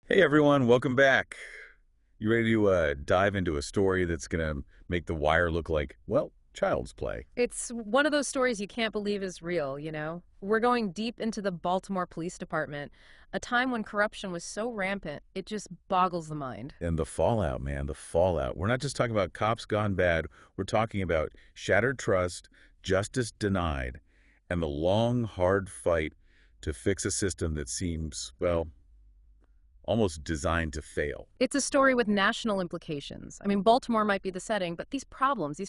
Hey everyone, welcome back. You ready to dive into a story that's going to make The Wire look like, well, child's play? It's one of those stories you can't believe is real, you know? We're going deep into the Baltimore Police Department, a time when corruption was so rampant, it just boggles the mind. And the fallout, man, the fallout. We're not just talking about cops gone bad. We're talking about shattered trust, justice denied, and the long, hard fight to fix a system that seems, well, almost designed to fail. It's a story with national implications. I mean, Baltimore might be the setting, but these problems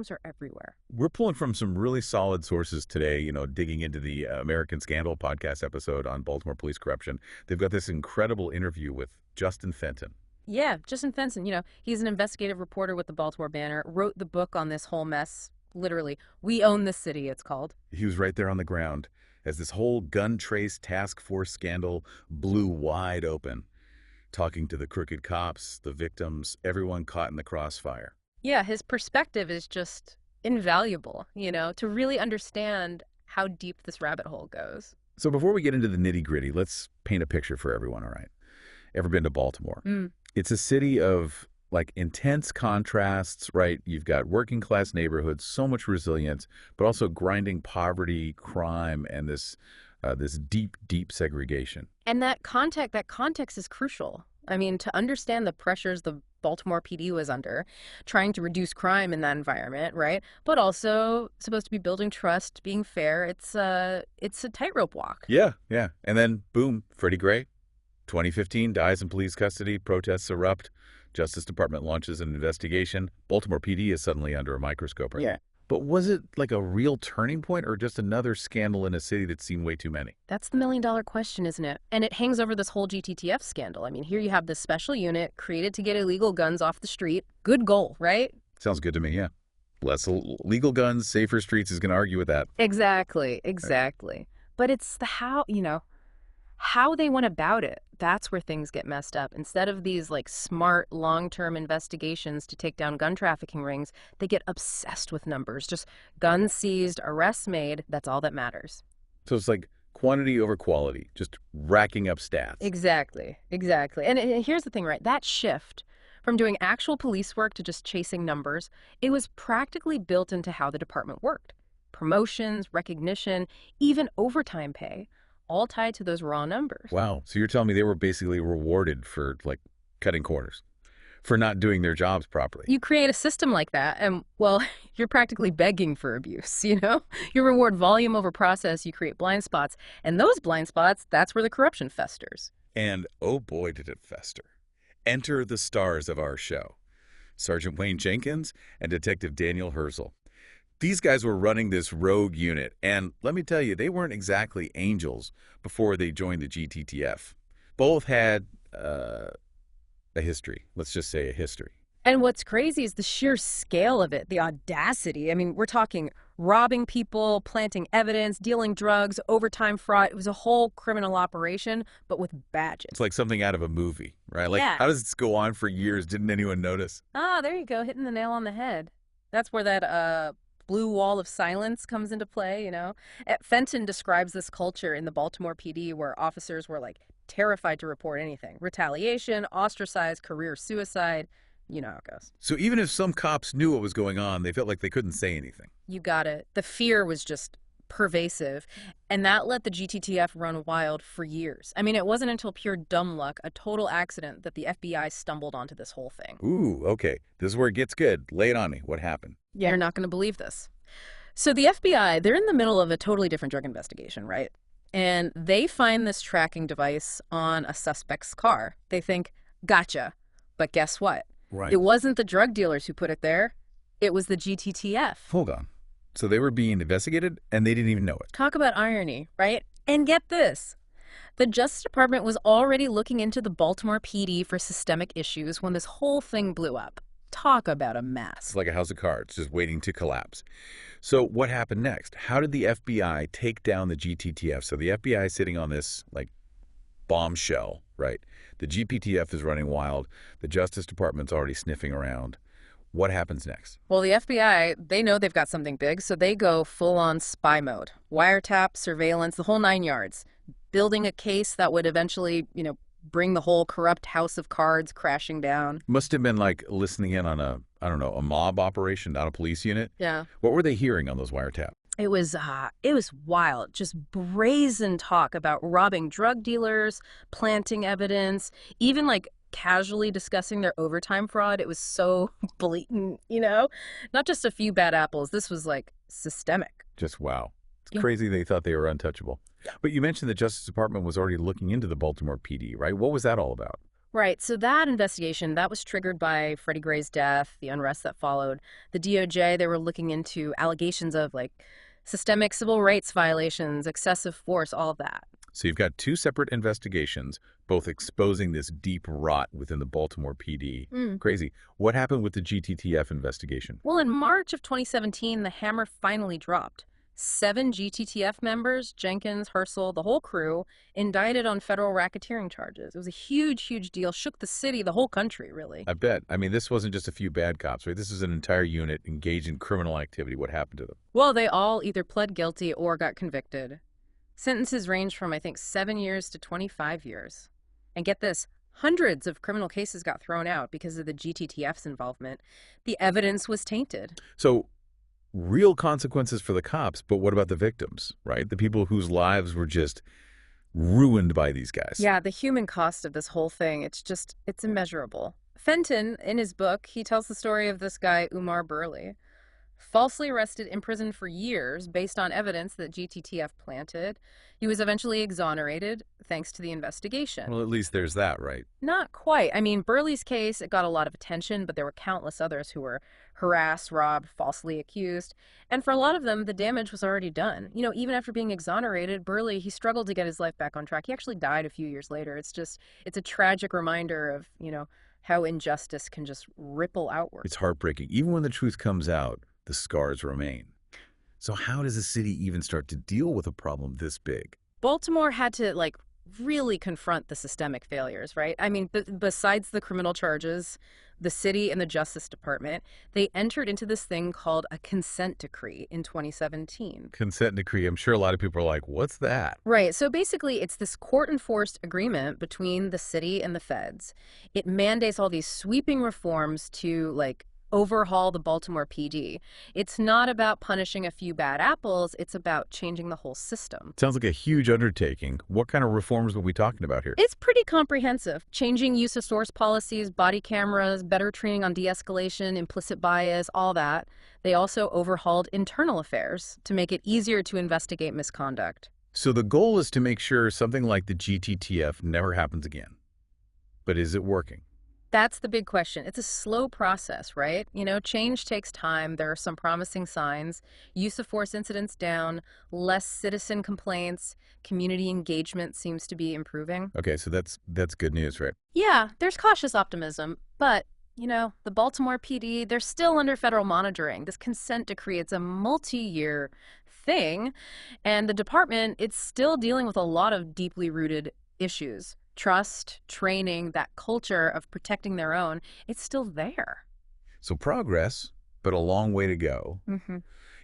are everywhere. We're pulling from some really solid sources today, digging into the American Scandal podcast episode on Baltimore police corruption. They've got this incredible interview with Justin Fenton. Yeah, Justin Fenton, he's an investigative reporter with the Baltimore Banner, wrote the book on this whole mess. Literally, We Own This City, it's called. He was right there on the ground as this whole gun trace task force scandal blew wide open, talking to the crooked cops, the victims, everyone caught in the crossfire. Yeah, his perspective is just invaluable, to really understand how deep this rabbit hole goes. So before we get into the nitty-gritty, let's paint a picture for everyone, all right? Ever been to Baltimore? Mm. It's a city of like intense contrasts, right? You've got working class neighborhoods, so much resilience, but also grinding poverty, crime, and this deep, deep segregation. And that context is crucial. I mean, to understand the pressures the Baltimore PD was under, trying to reduce crime in that environment, right? But also supposed to be building trust, being fair. It's a tightrope walk. Yeah, yeah. And then boom, Freddie Gray, 2015, dies in police custody, protests erupt, Justice Department launches an investigation. Baltimore PD is suddenly under a microscope, right? Yeah. But was it like a real turning point or just another scandal in a city that's seen way too many? That's the million-dollar question, isn't it? And it hangs over this whole GTTF scandal. I mean, here you have this special unit created to get illegal guns off the street. Good goal, right? Sounds good to me, yeah. Less legal guns, safer streets is going to argue with that. Exactly, Right. exactly. But it's the how they went about it. That's where things get messed up. Instead of these like smart long-term investigations to take down gun trafficking rings, they get obsessed with numbers. Just guns seized, arrests made, that's all that matters. So it's like quantity over quality, just racking up stats. Exactly, exactly. And here's the thing, right? That shift from doing actual police work to just chasing numbers, it was practically built into how the department worked. Promotions, recognition, even overtime pay, all tied to those raw numbers. Wow. So you're telling me they were basically rewarded for like cutting corners, for not doing their jobs properly. You create a system like that, and, well, you're practically begging for abuse. You reward volume over process, you create blind spots, and those blind spots, that's where the corruption festers. And oh boy, did it fester. Enter the stars of our show, Sergeant Wayne Jenkins and Detective Daniel Herzl. These guys were running this rogue unit, and let me tell you, they weren't exactly angels before they joined the GTTF. Both had a history. Let's just say a history. And what's crazy is the sheer scale of it, the audacity. I mean, we're talking robbing people, planting evidence, dealing drugs, overtime fraud. It was a whole criminal operation, but with It's badges. like something out of a movie, right? Like, Yeah. how does this go on for years? Didn't anyone notice? Ah, there you go, hitting the nail on the head. That's where that blue wall of silence comes into play. Fenton describes this culture in the Baltimore PD where officers were like terrified to report anything. Retaliation, ostracized, career suicide. You know how it goes. So even if some cops knew what was going on, they felt like they couldn't say anything. You got it. The fear was just pervasive, and that let the GTTF run wild for years. I mean, it wasn't until pure dumb luck, a total accident, that the FBI stumbled onto this whole thing. Ooh, okay. This is where it gets good. Lay it on me. What happened? Yeah. You're not going to believe this. So the FBI, they're in the middle of a totally different drug investigation, right? And they find this tracking device on a suspect's car. They think, gotcha. But guess what? Right. It wasn't the drug dealers who put it there. It was the GTTF. Hold on. So they were being investigated and they didn't even know it. Talk about irony, right? And get this. The Justice Department was already looking into the Baltimore PD for systemic issues when this whole thing blew up. Talk about a mess. It's like a house of cards, just waiting to collapse. So what happened next? How did the FBI take down the GTTF? So the FBI is sitting on this, like, bombshell, right? The GPTF is running wild. The Justice Department's already sniffing around. What happens next? Well, the FBI, they know they've got something big, so they go full-on spy mode. Wiretap, surveillance, the whole nine yards. Building a case that would eventually, bring the whole corrupt house of cards crashing down. Must have been like listening in on I don't know, a mob operation, not a police unit. Yeah. What were they hearing on those wiretaps? It was wild, just brazen talk about robbing drug dealers, planting evidence, even like casually discussing their overtime fraud. It was so blatant, Not just a few bad apples. This was like systemic. Just wow. It's Yeah. crazy they thought they were untouchable. But you mentioned the Justice Department was already looking into the Baltimore PD, right? What was that all about? Right. So that investigation, that was triggered by Freddie Gray's death, the unrest that followed. The DOJ, they were looking into allegations of like systemic civil rights violations, excessive force, all of that. So you've got two separate investigations, both exposing this deep rot within the Baltimore PD. Crazy. What happened with the GTTF investigation? Well, in March of 2017, the hammer finally dropped. 7 GTTF members, Jenkins, Herschel, the whole crew, indicted on federal racketeering charges. It was a huge, huge deal. Shook the city, the whole country, really. I bet. I mean, this wasn't just a few bad cops, right? This is an entire unit engaged in criminal activity. What happened to them? Well, they all either pled guilty or got convicted. Sentences range from, I think, 7 years to 25 years. And get this, hundreds of criminal cases got thrown out because of the GTTF's involvement. The evidence was tainted. So real consequences for the cops, but what about the victims, right? The people whose lives were just ruined by these guys. Yeah, the human cost of this whole thing, it's immeasurable. Fenton, in his book, he tells the story of this guy, Umar Burley, falsely arrested, imprisoned for years based on evidence that GTTF planted. He was eventually exonerated thanks to the investigation. Well, at least there's that, right? Not quite. I mean, Burley's case, it got a lot of attention, but there were countless others who were harassed, robbed, falsely accused. And for a lot of them, the damage was already done. Even after being exonerated, Burley, he struggled to get his life back on track. He actually died a few years later. It's a tragic reminder of, how injustice can just ripple outward. It's heartbreaking. Even when the truth comes out, the scars remain. So how does a city even start to deal with a problem this big? Baltimore had to, really confront the systemic failures, right? I mean, besides the criminal charges, the city and the Justice Department, they entered into this thing called a consent decree in 2017. Consent decree. I'm sure a lot of people are like, what's that? Right. So basically, it's this court-enforced agreement between the city and the feds. It mandates all these sweeping reforms to, overhaul the Baltimore PD. It's not about punishing a few bad apples. It's about changing the whole system. Sounds like a huge undertaking. What kind of reforms are we talking about here? It's pretty comprehensive. Changing use of source policies, body cameras, better training on de-escalation, implicit bias, all that. They also overhauled internal affairs to make it easier to investigate misconduct. So the goal is to make sure something like the GTTF never happens again. But is it working? That's the big question. It's a slow process, right? Change takes time. There are some promising signs. Use of force incidents down, less citizen complaints, community engagement seems to be improving. Okay, so that's good news, right? Yeah, there's cautious optimism, but the Baltimore PD, they're still under federal monitoring. This consent decree, it's a multi-year thing, and the department, it's still dealing with a lot of deeply rooted issues. Trust, training, that culture of protecting their own, it's still there. So progress, but a long way to go. Mm-hmm.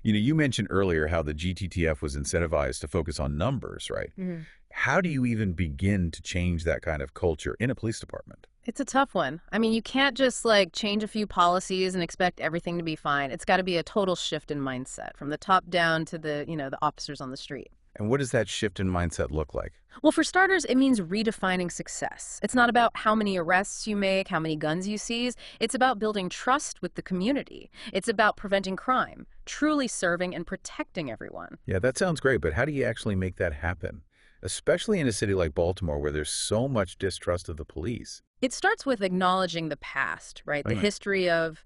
You mentioned earlier how the GTTF was incentivized to focus on numbers, right? Mm-hmm. How do you even begin to change that kind of culture in a police department? It's a tough one. I mean, you can't just change a few policies and expect everything to be fine. It's got to be a total shift in mindset from the top down to the officers on the street. And what does that shift in mindset look like? Well, for starters, it means redefining success. It's not about how many arrests you make, how many guns you seize. It's about building trust with the community. It's about preventing crime, truly serving and protecting everyone. Yeah, that sounds great, but how do you actually make that happen? Especially in a city like Baltimore where there's so much distrust of the police. It starts with acknowledging the past, right? The history of,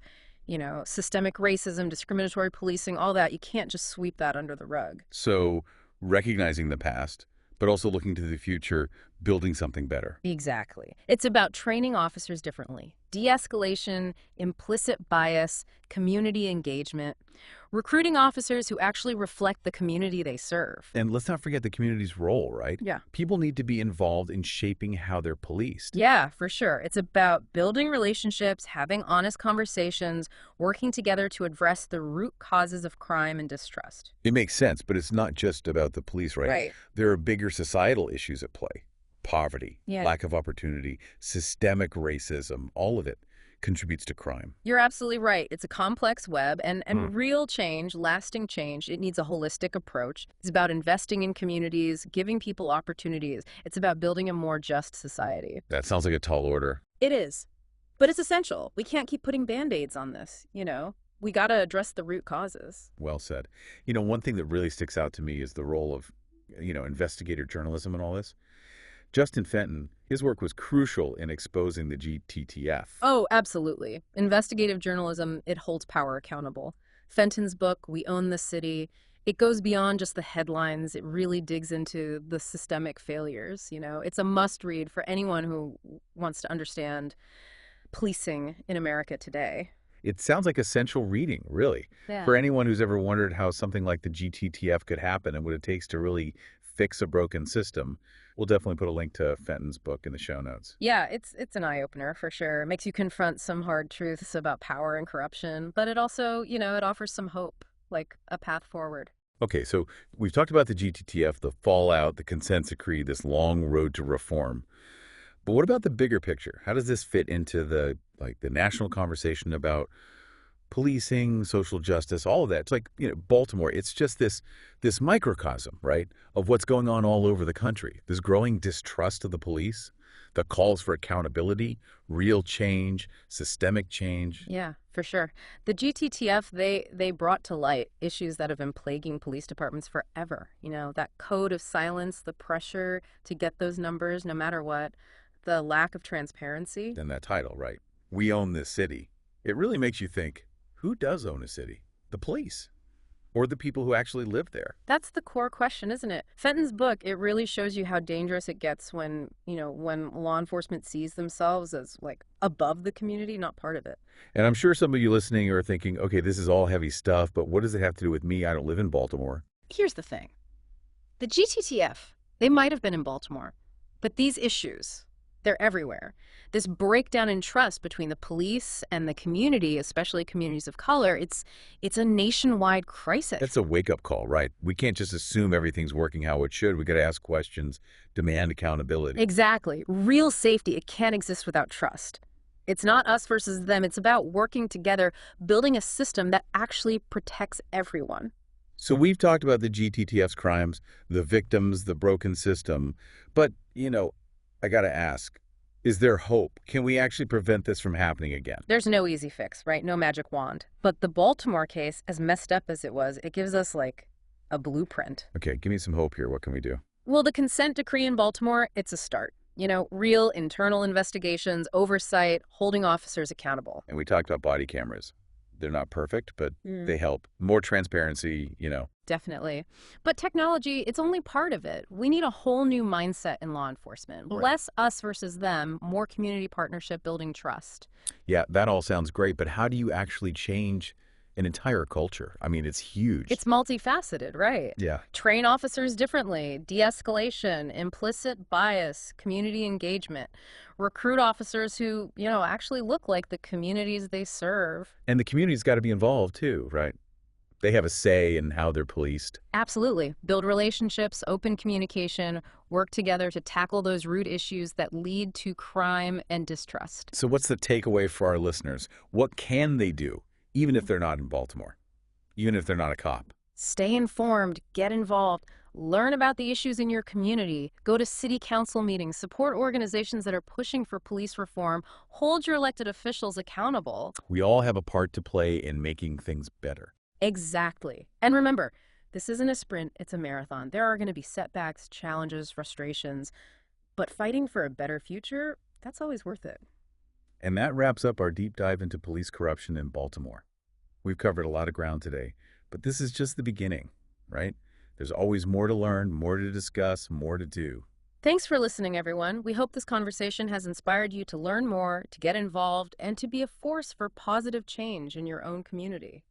systemic racism, discriminatory policing, all that. You can't just sweep that under the rug. So recognizing the past, but also looking to the future, building something better. Exactly. It's about training officers differently. De-escalation, implicit bias, community engagement, recruiting officers who actually reflect the community they serve. And let's not forget the community's role, right? Yeah. People need to be involved in shaping how they're policed. Yeah, for sure. It's about building relationships, having honest conversations, working together to address the root causes of crime and distrust. It makes sense, but it's not just about the police, right? Right. There are bigger societal issues at play. Poverty, Yeah, lack of opportunity, systemic racism, all of it contributes to crime. you're absolutely right. It's a complex web, and Hmm. real change, lasting change, it needs a holistic approach. It's about investing in communities, giving people opportunities. It's about building a more just society. That sounds like a tall order. It is. But it's essential. We can't keep putting band-aids on this, you know? We got to address the root causes. Well said. One thing that really sticks out to me is the role of, investigative journalism in all this. Justin Fenton, his work was crucial in exposing the GTTF. Oh, absolutely. Investigative journalism, it holds power accountable. Fenton's book, We Own the City, it goes beyond just the headlines. It really digs into the systemic failures, you know? It's a must-read for anyone who wants to understand policing in America today. It sounds like essential reading, really, Yeah. for anyone who's ever wondered how something like the GTTF could happen and what it takes to really fix a broken system. We'll definitely put a link to Fenton's book in the show notes. Yeah, it's an eye-opener for sure. It makes you confront some hard truths about power and corruption, but it also, it offers some hope, like a path forward. Okay, so we've talked about the GTTF, the fallout, the consent decree, this long road to reform. But what about the bigger picture? How does this fit into the national conversation about policing, social justice, all of that? It's like, Baltimore, it's just this microcosm, right, of what's going on all over the country. This growing distrust of the police, the calls for accountability, real change, systemic change. Yeah, for sure. The GTTF, they brought to light issues that have been plaguing police departments forever. You know, that code of silence, the pressure to get those numbers no matter what, the lack of transparency. And that title, right? We own this city. It really makes you think, who does own a city? The police or the people who actually live there? That's the core question, isn't it? Fenton's book, it really shows you how dangerous it gets when law enforcement sees themselves as like above the community, not part of it. And I'm sure some of you listening are thinking, okay, this is all heavy stuff, but what does it have to do with me? I don't live in Baltimore. Here's the thing. The GTTF, they might have been in Baltimore, but these issues, they're everywhere. This breakdown in trust between the police and the community, especially communities of color, it's a nationwide crisis. That's a wake-up call, right? We can't just assume everything's working how it should. We got to ask questions, demand accountability. Exactly. Real safety, it can't exist without trust. It's not us versus them. It's about working together, building a system that actually protects everyone. So we've talked about the GTTF's crimes, the victims, the broken system, but, I got to ask, is there hope? Can we actually prevent this from happening again? There's no easy fix, right? No magic wand. But the Baltimore case, as messed up as it was, it gives us like a blueprint. Okay, give me some hope here. What can we do? Well, the consent decree in Baltimore, it's a start. You know, real internal investigations, oversight, holding officers accountable. And we talked about body cameras. They're not perfect, but they help. More transparency. Definitely. But technology, it's only part of it. We need a whole new mindset in law enforcement. Right. Less us versus them, more community partnership, building trust. Yeah, that all sounds great, but how do you actually change an entire culture? I mean, it's huge. It's multifaceted, right? Yeah. Train officers differently, de-escalation, implicit bias, community engagement. Recruit officers who, actually look like the communities they serve. And the community's got to be involved too, right? They have a say in how they're policed. Absolutely. Build relationships, open communication, work together to tackle those root issues that lead to crime and distrust. So what's the takeaway for our listeners? What can they do, even if they're not in Baltimore, even if they're not a cop? Stay informed, get involved, learn about the issues in your community, go to city council meetings, support organizations that are pushing for police reform, hold your elected officials accountable. We all have a part to play in making things better. Exactly. And remember, this isn't a sprint, it's a marathon. There are going to be setbacks, challenges, frustrations, but fighting for a better future, that's always worth it. And that wraps up our deep dive into police corruption in Baltimore. We've covered a lot of ground today, but this is just the beginning, right? There's always more to learn, more to discuss, more to do. Thanks for listening, everyone. We hope this conversation has inspired you to learn more, to get involved, and to be a force for positive change in your own community.